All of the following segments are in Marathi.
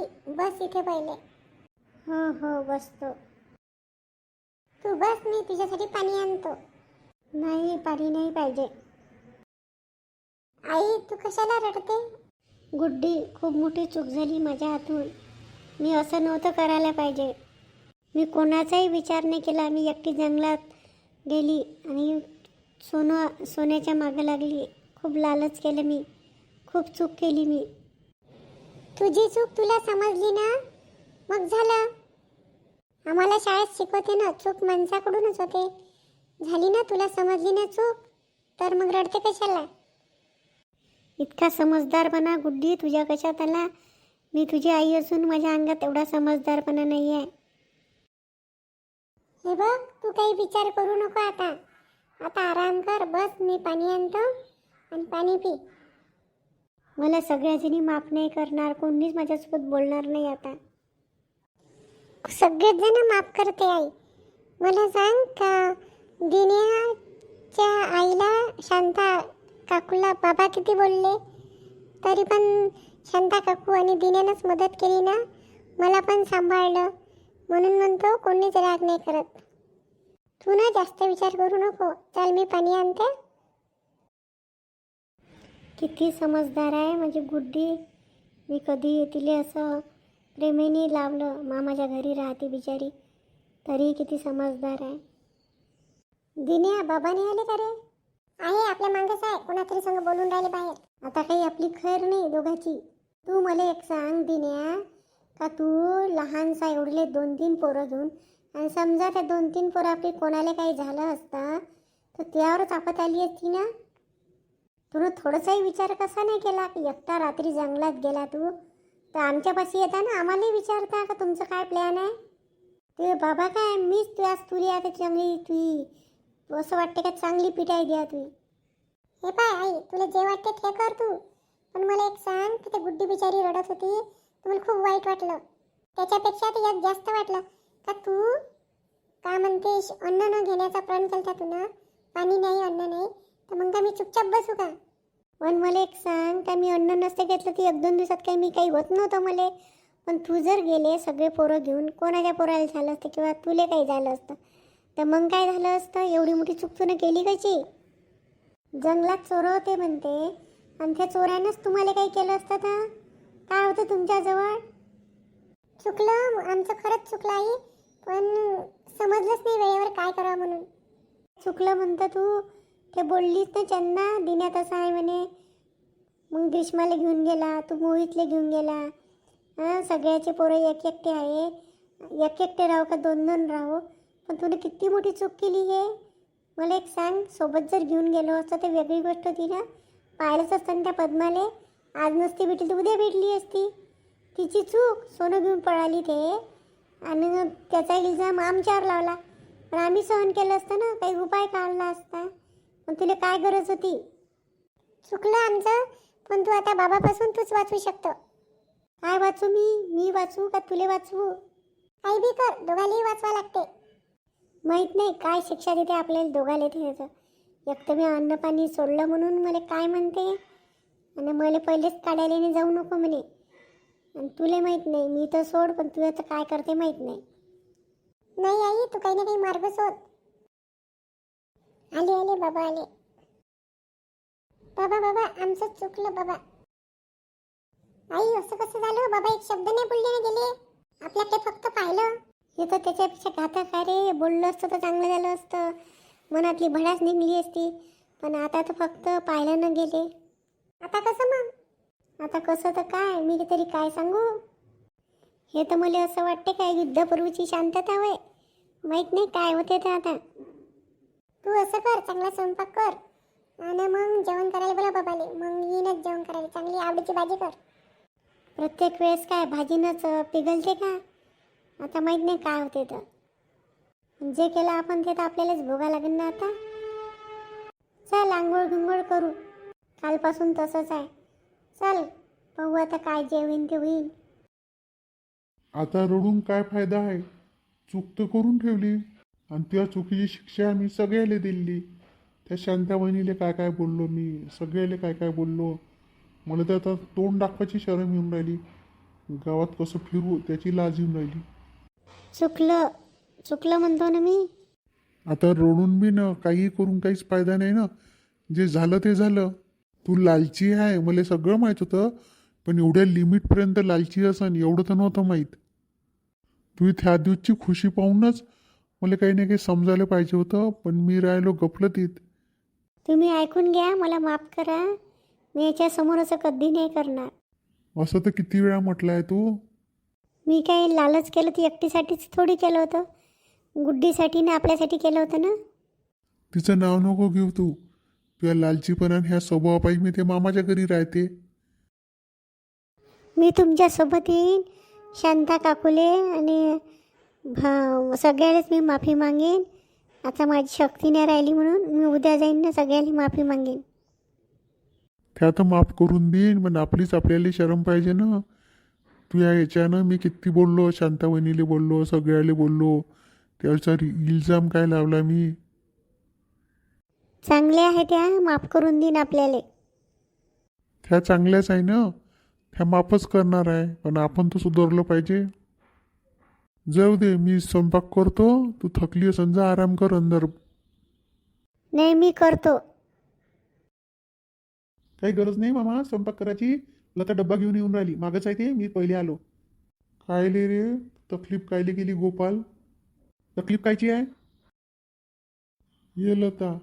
आई बस इथे पहिले. हो हो बसतो. तू बस, मी तुझ्यासाठी पाणी आणतो. नाही, पाणी नाही पाहिजे. आई तू कशाला रडते? गुड्डी, खूप मोठी चूक झाली माझ्या हातून. मी असं नव्हतं करायला पाहिजे. मी कोणाचाही विचार नाही केला. मी एकटी जंगलात गेली आणि सोन्याच्या मागे लागली. खूप लालच केलं मी. खूप चूक केली मी. तुझी चूक तुला समजली ना, मग झालं. आम्हाला शाळेत शिकवते ना, चूक माणसाकडूनच होते. झाली ना, तुला समजली ना चूक, तर मग रडते कशाला? इतका समजदारपणा गुड्डी तुझ्या कशात आला? मी तुझी आई असून माझ्या अंगात एवढा समजदारपणा नाही आहे. हे बघ, तू काही विचार करू नको आता. आता आराम कर, बस मी पाणी आणतो आणि पाणी पी. मला सगळ्याजणी माफ नाही करणार, कोणीच माझ्यासोबत बोलणार नाही आता. सगळेच जण माफ करते आई. मला सांग का दिन्याच्या आईला शांता काकूला बाबा किती बोलले, तरी पण शांता काकू आणि दिन्यानंच मदत केली ना. मला पण सांभाळलं, म्हणून म्हणतो कोणीच राग नाही करत. तू ना जास्त विचार करू नको. चल मी पाणी आणते. किती समजदार आहे माझी गुड्डी. मी कधी तिला असं प्रेमाने लावलं. मामाच्या घरी राहते बिचारी, तरी किती समजदार आहे. दिन्या बाबा नाही आले का रे? आहे, आपल्या मागच आहे. कोणातरी संग बोलून राहिले बाहेर. आता काही आपली खैर नाही दोघाची. तू मला एक सांग दिन्या, का तू लहानसा एवढले 2-3 पोरं घेऊन, आणि समजा त्या 2-3 पोरं आपली कोणाला काही झालं असतं तर त्यावरच आपत आली असती ना. तुला थोडासाही विचार कसा नाही केला की एकटा रात्री जंगलात गेला तू तर आमच्यापाशी येता ना, आम्हालाही विचारता का तुमचं काय प्लॅन आहे. ते बाबा काय मीच तुझ्याच तुरी आता चांगली तुई असं वाटते का चांगली पिटाई द्या तुई. हे पाय आई, तुला जे वाटते ते कर तू. पण मला एक सांग की ते गुड्डी बिचारी रडत होती, तर मला खूप वाईट वाटलं. त्याच्यापेक्षा ते यात जास्त वाटलं का तू का म्हणतेस अन्न न घेण्याचा प्रण केलता तू ना. पाणी नाही, अन्न नाही, तर मग का मी चुपचाप बसू का? पण मला एक सांग, का मी अन्न नसते घेतलं ती 1-2 दिवसात काही मी काही होत नव्हतं मला. पण तू जर गेले सगळे पोरं घेऊन, कोणाच्या पोराला झालं असतं किंवा तुले काही झालं असतं तर मग काय झालं असतं? एवढी मोठी चूक तुला केली कशी? जंगलात चोर होते म्हणते, आणि त्या चोरानंच तुम्हाला काही केलं असतं तर काय होतं तुमच्याजवळ? चुकलं, आमचं खरंच चुकलं आई. पण समजलंच नाही वेळेवर काय करावं म्हणून. चुकलं म्हणतं तू? ते बोललीस ना त्यांना, दिन्यात असं आहे म्हणे. मग ग्रीष्माला घेऊन गेला, तू मोहितले घेऊन गेला. हां, सगळ्याचे पोरं एक एकटे आहे. एक एकटे राहू का 2-2 राहू? पण तुला किती मोठी चूक केली हे. मला एक सांग, सोबत जर घेऊन गेलो असतं तर वेगळी गोष्ट होती ना. पाहिलंच असतं ना त्या पद्माले. आज नसती भेटली तर उद्या भेटली असती. तिची चूक, सोनं घेऊन पळाली ते, आणि त्याचा इल्जाम आमच्यावर लावला. पण आम्ही सहन केलं असतं ना, काही उपाय काढला असता. पण तुला काय गरज होती? चुकलं आमचं, पण तू आता बाबापासून तूच वाचू शकतो. काय वाचू मी वाचू का तुले वाचवू? काही बी कर, दोघांनाही वाचवा लागते. माहीत नाही काय शिक्षा देते आपल्याला दोघाले त्याचं. एक तर मी अन्न पाणी सोडलं म्हणून मला काय म्हणते, आणि मला पहिलेच काढायला जाऊ नको म्हणे. आणि तुला माहीत नाही, मी तर सोड, पण तू आता काय करते माहीत नाही. नाही आई, तू काही ना काही मार्ग शोध. आले आले बाबा आले. बाबा बाबा, आमचं चुकलं बाबा. आई असं कसं झालं बाबा? एक शब्द नाही बोलले ना गेले. आपल्याकडे फक्त पाहिलं. हे तर त्याच्यापेक्षा घातक आहे रे. बोललं असतं तर चांगलं झालं असतं, मनातली भडास निघली असती. पण आता तर फक्त पाहिलं न गेले. आता कसं मग? आता कसं तर काय, मी तरी काय सांगू. हे तर मला असं वाटते काय युद्धपूर्वीची शांतता होय. माहीत नाही काय होते ते आता. तू असं कर, चांगला स्वयंपाक कर आणि मग जेवण करायला बोला बाबाले. मग येईनच जेवण करायला. चांगली आवडीची भाजी कर. प्रत्येक वेळेस काय भाजीनंच पिघलते का? आता माहीत नाही काय होते तर. जे केलं आपण ते तर आपल्यालाच भोगा लागेल ना आता. चल आंघोळ गिंघोळ करू, कालपासून तसंच आहे. चल पाहू आता काय जे होईन ते होईल. आता रडून काय फायदा आहे? चूक तर करून ठेवली, आणि त्या चुकीची शिक्षा मी सगळ्याला दिली. त्या शांता बहिणीला काय काय बोललो मी, सगळ्याला काय काय बोललो. मला तर आता तोंड दाखवायची शरम येऊन राहिली. गावात कसं फिरू त्याची लाज येऊन राहिली. चुकलं चुकलं म्हणतो ना मी. आता रडून बी ना काही करून काहीच फायदा नाही ना. जे झालं ते झालं. तू लालची आहे मला सगळं माहीत होतं, पण एवढ्या लिमिटपर्यंत लालची असन एवढं तर नव्हतं माहीत. तू त्या दिवसची खुशी पाहूनच मला काही ना काही समजायला पाहिजे होतं, पण मी राहिलो गफलतीत. तुम्ही ऐकून घ्या, मला माफ करा. मी याच्यासमोर असं कधी नाही करणार. असं तर किती वेळा म्हटलं आहे तू. मी काय लालच केलं ती एकटीसाठीच थोडी केलं होतं. गुड्डीसाठी ना आपल्यासाठी केलं होतं ना. तिचं नाव नको घेऊ तू. तुझ्या लालचीपणा ह्या स्वभावापायी मी ते मामाच्या घरी राहते. मी तुमच्यासोबत येईन शांता काकुले आणि सगळ्यालाच मी माफी मागेन. आता माझी शक्ती नाही राहिली म्हणून मी उद्या जाईन ना सगळ्यांनी माफी मागेन. त्या तर माफ करून देईन, पण आपलीच आपल्याला शरम पाहिजे ना. तू या याच्यानं मी किती बोललो, शांता वहिनीले बोललो, सगळ्याला बोललो, त्याचा इल्जाम काय लावला मी. चांगले आहे त्या, माफ करून देईन आपल्याला. त्या चांगल्याच आहे ना, त्या माफच करणार आहे, पण आपण तर सुधारलं पाहिजे. जाऊ दे, मी स्वयंपाक करतो. तू थकली असन जा आराम कर अंदर. नाही मी करतो. काही गरज नाही मामा स्वयंपाक करायची. लता डब्बा घेऊन येऊन राहिली, मागच आहे ते, मी पहिले आलो. कायले रे, तकलीफ कायले केली गोपाल? तकलीफ कायची आहे? ये लता.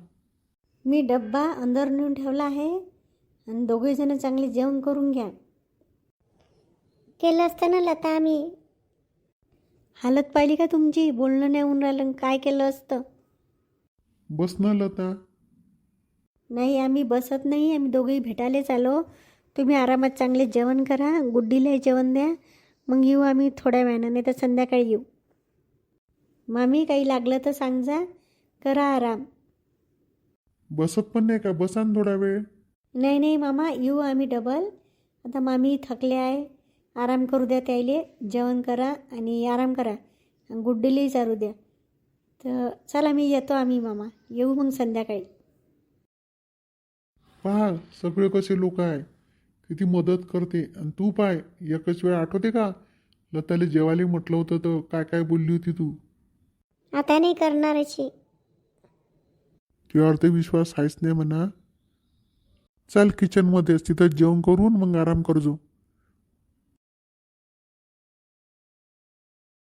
मी डब्बा अंदर नेऊन ठेवला आहे आणि दोघे जण चांगले जेवण करून घ्या. केलं असतं ना लता आम्ही. हालत पाहिली का तुमची? बोलणं नाही होऊन राहिलं. काय केलं असतं? बस ना लता. नाही आम्ही बसत नाही, आम्ही दोघेही भेटायलाच आलो. तुम्ही आरामात चांगले जेवण करा, गुड्डीलाही जेवण द्या, मग येऊ आम्ही थोड्या वेळानं, नाही तर संध्याकाळी येऊ. मामी काही लागलं तर सांग जा, करा आराम. बसत पण नाही का? बसा ना थोडा वेळ. नाही नाही मामा, येऊ आम्ही डबल. आता मामी थकले आहे, आराम करू द्या त्याईले. जेवण करा आणि आराम करा, गुड्डीलाही चालू द्या. तर चला मी येतो आम्ही मामा, येऊ मग संध्याकाळी. पहा सगळे कसे लोक आहे, किती मदत करते. आणि तू पाय एकच वेळ आठवते का लताला जेवायला म्हटलं होतं तर काय काय बोलली होती तू. आता नाही करणार अशी. तुझ्यावर ते विश्वास आहेच नाही म्हणा. चल किचनमध्येच, तिथं जेवण करून मग आराम करजो.